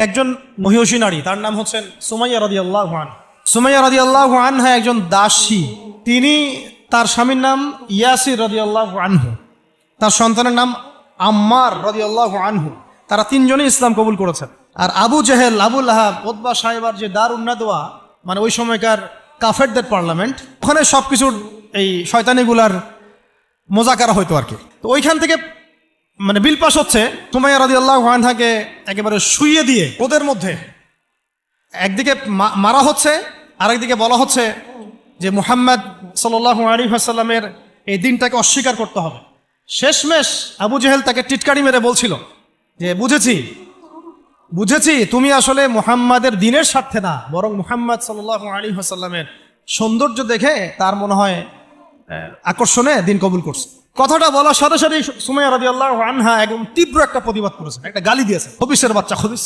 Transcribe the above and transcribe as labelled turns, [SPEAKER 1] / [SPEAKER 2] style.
[SPEAKER 1] একজন মহিষী নারী, তার নাম হচ্ছেন সুমাইয়া রাদিয়াল্লাহু আনহা। সুমাইয়া রাদিয়াল্লাহু আনহা একজন দাসী। তিনি, তার স্বামীর নাম ইয়াসির রাদিয়াল্লাহু আনহু, তার সন্তানের নাম আম্মার রাদিয়াল্লাহু আনহু। তারা তিনজনই ইসলাম কবুল করেছেন। আর আবু জেহেল, আবু লাহাব, উতবা সাহেবার যে দারুন নাদওয়া, মানে ওই সময়কার কাফেরদের পার্লামেন্ট, ওখানে সব কিছুর এই শয়তানিগুলার মোজাকারা হইতো আর কি। তো ওইখান থেকে মানে বিল পাস হচ্ছে সুমাইয়া রাদিয়াল্লাহু আনহাকে একেবারে শুইয়ে দিয়ে ওদের মধ্যে একদিকে মারা হচ্ছে, আরেকদিকে বলা হচ্ছে যে মুহাম্মদ সাল্লাল্লাহু আলাইহি ওয়াসাল্লামের এই দিনটাকে অস্বীকার করতে হবে। শেষমেশ আবু জেহেল তাকে টিটকারি মেরে বলছিল যে বুঝেছি তুমি আসলে মুহাম্মাদের দিনের স্বার্থে না, বরং মুহাম্মদ সাল্লাল্লাহু আলাইহি ওয়াসাল্লামের সৌন্দর্য দেখে তার মনে হয় আকর্ষণে দিন কবুল করছে। কথাটা বলার সাথে সাথে সুমাইয়া রাদিয়াল্লাহু আনহা একদম তীব্র একটা প্রতিবাদ করেছে, একটা গালি দিয়েছে, খবিসের বাচ্চা খবিস।